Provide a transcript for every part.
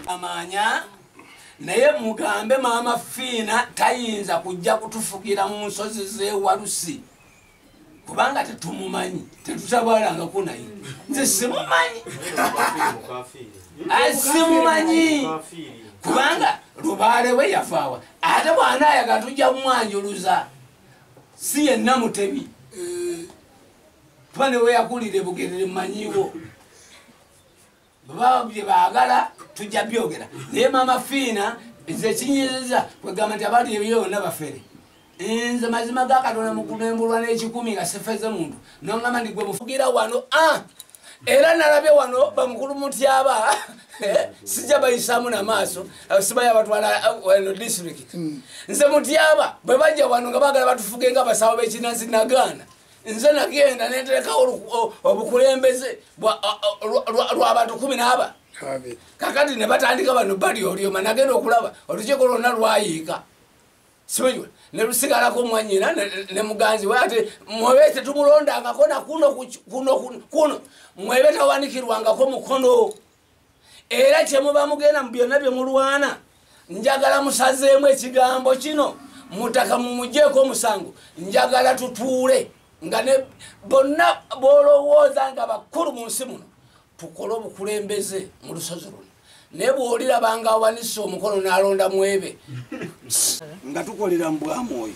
Amanya naye mugambe Maama Fiina tayinza kujja kutufugira mu nsozi z'ewalusi kubanga tetumumanyi tetutabalangako naye nze simumanyi simumanyi kubanga lubaale we yafaawa ate bw'anaayaga tujja kumwanjuluza si yenna mutebi kuba newe yakulire bugerere mumanyiwo baba bye baagala tujja byogera naye Maama Fiina nze kinyiriza kwegamba nti abali ebyo yonna bafere nze mazima ga Katonda mu kulembulwa n'ekikumi nga sifeze muntu nongamba ndi gwe mufugira wano era nalabye wano bamukulu mutyaba sijja bayisaamu namaaso sibaya batwala wano district nze mutyaba bwe bajja wano nga baagala batufuge nga basawo b'ekinansi nagaana nze nagenda neterekawo obukulembeze lw'abantu 14 kakati ne batandika bano bali olyoma nagenda okulaba olukiiko lwonna lwayiika simanyiwa ne lusigalako mwanyina ne muganzi we ate mwebe tetumulondangako nakuno mwebe tawanikirwangako mukono era kyemuba mugenda mu byonna bye mulwana njagala musazeemu ekigambo kino mutaka mumugyeko omusango njagala tutuule nga ne bonna bolowooza nga bakulu mu nsi muno tukole obukulembeze mu lusozi luno naye bw'olirabanga awanise omukono n'alonda mwebe nga tukolera mu bwamwoyo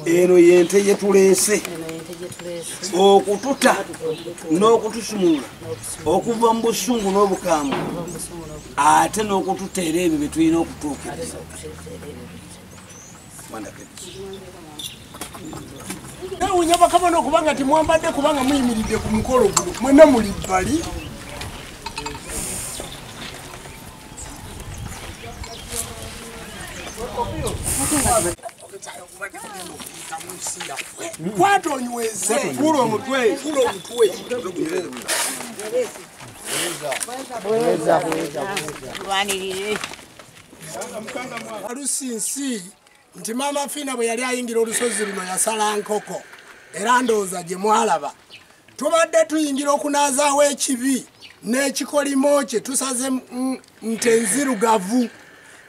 eno yente gye tuleese okututa n'okutusumula okuva mu busungu n'obukambwe ate n'okututeera ebyo bye tulina okutuukiriza nawunya bakabona okubanga timwambadde kubanga muyimiridde ku mukolo guno mwena muli bbali kwata onyweze fula omutwe alusinsi nti Maama Fiina bwe yali ayingira olusozi luno yasala nkoko era ndowooza gye mwalaba tubadde tuyingira okunaazaawo ekibi n'ekikolimo kye tusaze ntenzirugavu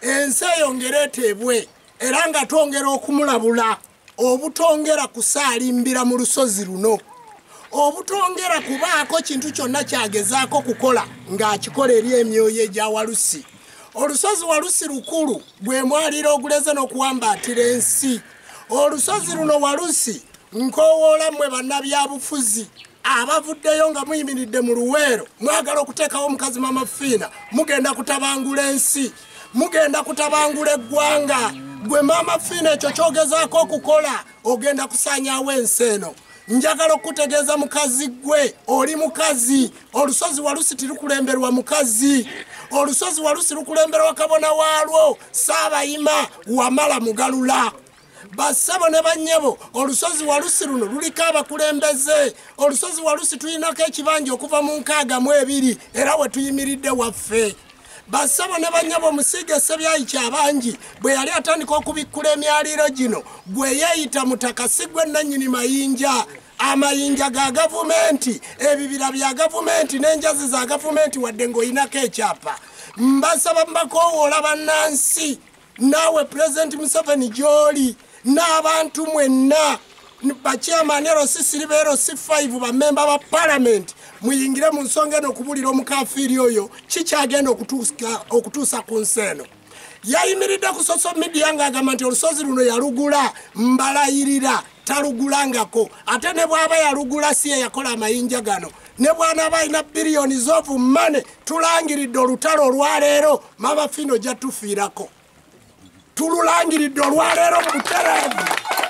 ensi eyongera eteebwe era nga twongera okumulabula obutongera kusaalimbira mu lusozi luno obutongera kubaako kintu kyonna kyagezaako kukola ng'akikola eri emyoyo egya Walusi olusozi Walusi lukulu bwe mwalira oguleze n'okuwambaatira ensi olusozi luno Walusi nkowoola mmwe bannabyabufuzi abavuddeyo nga muyimiridde mu luweero mwagala okuteekawo omukazi Maama Fiina mugenda kutabangula ensi mugenda kutabangula eggwanga gwe Maama Fiina ekyo kyogezaako okukola ogenda kusaanyaawo ensi eno njagala okutegeeza mukazi gwe oli mukazi olusozi Walusi tirukulemberwa mukazi olusozi Walusi lukulemberwa kabona waalwo Saabayima Wamala Mugalula basabo ne bannyebo olusozi Walusi luno luliko abakulembeze olusozi Walusi tulinako ekibanja okuva mu 62 era we tuyimiridde waffe basabo ne bannyebo Musiige Ssebyayi Kyabangi bwe yali atandika okubikkula emyaliro gino gwe yeeyita mutaka si gwe nannyini mayinja amayinja ga gavumenti ebibira bya gavumenti n'enjazi za gavumenti wadde ng'oyinako ekyapa mbasaba mbakoowoola bannansi naawe Pulezidenti Museveni gy'oli n'abantu mwenna bachairman LC3 LC5 bamemba ba parliament muyingire mu nsonga eno okubulira omukafiiri oyo kikyagenda okutuusa ku nseno yayimiridde ku social media ng'agamba nti olusozi luno yalugula mbalayirira talugulangako ate ne bw'aba yalugula si ye yakola amayinja gano ne bw'anaaba alina biliyoni z'ovu mane tulangiridde olutalo olwaleero Maama Fiina ojja tufiirako tululangiridde olwaleero mu butereevu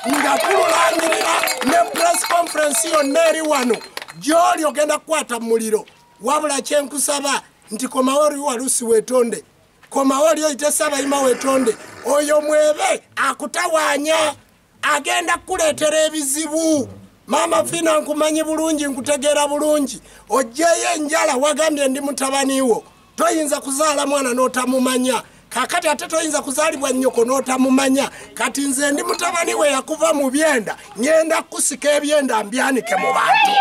nga tululangirira ne press conference yonna eri wano gy'oli ogenda kukwata mu muliro wabula kyenkusaba nti komawo oli Walusi weetonde komawo oli oyite Saabayima weetonde oyo mwebe akutawaanya agenda kukuleetera ebizibu Maama Fiina nkumanyi bulungi nkutegeera bulungi ojjeeyo enjala wagambye ndi mutabani wo toyinza kuzaala mwana n'otamumanya kakati ate toyinza kuzaalibwa nnyoko n'otamumanya kati nze ndi mutabani we yakuva mu byenda ngenda kusika ebyenda mbyanike mu bantu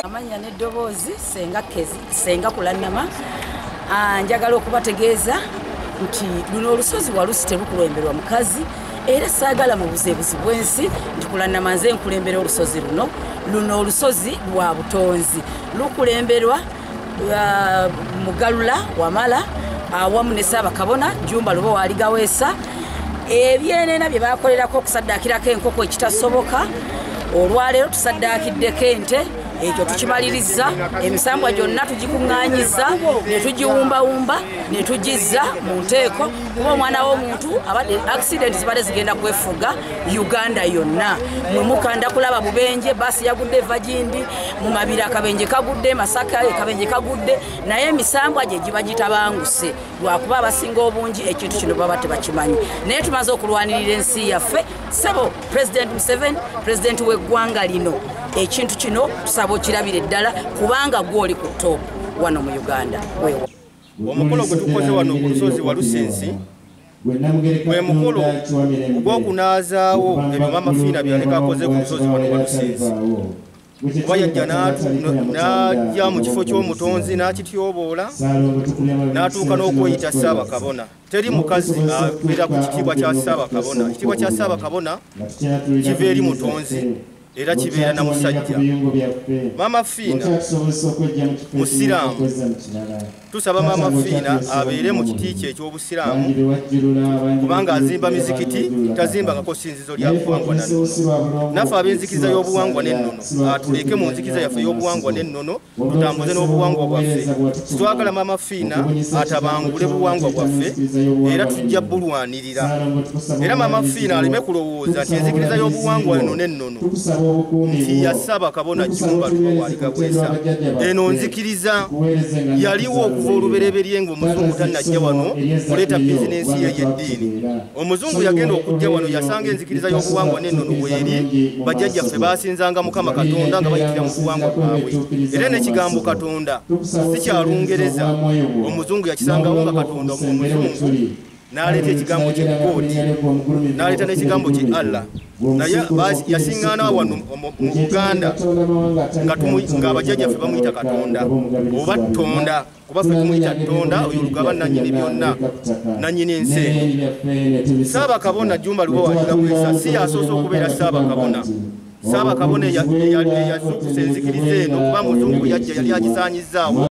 amanya n'eddoboozi senga kulannama njagala okubategeeza nti luno olusozi walusi terukulemberwa mukazi era saagala mu buzeebuzi bw'ensi nti kulannama nze nkulembera olusozi luno olusozi lwa butonzi lukulemberwa Mugalula Wamala awamu ne Ssaabakabona Jumba Lubo Waligaweesa ebyenena bye bakolerako okusaddaakirako enkoko ekitasoboka olwaleero tusaddakiddeko ente ekyo tukimaliriza emisambwa gyonna tugikuŋŋaanyiza ne tugiwumbawumba ne tugizza mu nteeko kuba omwana w'omuntu abadde accident zibadde zigenda kwefuga Uganda yonna mwe mukanda kulaba bubenje basi yagudde eva Gindi mu mabiri akabenje kagudde Masaka akabenje kagudde naye emisambwa gye giba gitabanguse lwakuba abasinga obungi ekintu kino baba tebakimanyi naye tumaze okulwanirira ensi yaffe sebo President Museveni president w'eggwanga lino ekintu kino tusaba okirabire ddala kubanga gwoli ku top wano mu Uganda omukolo gwe tukoze wano ku lusozi wa Lusensi gwe mukolo ogw'okunaazaawo ebyo Maama Fiina byaleka akoze ku lusozi wano wa Lusensi kuba yajja n'ajja mu kifo ky'omutonzi n'akityoboola n'atuuka n'okweyita Ssaabakabona teri mukazi abeera ku kitiibwa kya Ssaabakabona ekitiibwa kya Ssaabakabona kiva eri mutonzi era kibeera na musajja Maama Fiina musiraamu tusaba Maama Fiina abeere mu kiti kye eky'obusiraamu kubanga azimba mizikiti tazimbangako ssinzizo lya buwangwa n'ennono naffe ab'enzikiriza y'obuwangwa n'ennono atuleke mu nzikiriza yaffe y'obuwangwa n'ennono tutambuze n'obuwangwa bwaffe twagala Maama Fiina atabangule buwangwa bwaffe era tujja bulwanirira era Maama Fiina aleme kulowooza nti enzikiriza y'obuwangwa eno n'ennono nti ya Ssaabakabona Jumba Lubo Waligaweesa eno nzikiriza yaliwo okuva olubereberye ng'omuzungu tannajja wano kuleeta bizinensi ye y'eddiini omuzungu yagenda okujja wano yasanga enzikiriza y'obuwangwa n'ennono bweri bajjajjaffe baasinzanga Mukama Katonda nga bayitira mu buwangwa bwabwe era n'ekigambo Katonda sikyalungereza omuzungu yakisangawo nga Katonda omuzungu n'aleeta ekigambo kye God n'aleeta n'ekigambo kye Allah naye yasiŋŋaana wano mu Buganda ng'abajjajjaffe bamuyita Katonda oba Tonda kuba ffe tumuyita Tonda oyo olugaba nannyini byonna nannyini ensi Ssaabakabona Jumba Lubo Waligaweesa si yasoose okubeera Ssaabakabona Ssaabakabona eyazuukusa enzikiriza eno kuba muzungu yajja yali agisaanyizzaawo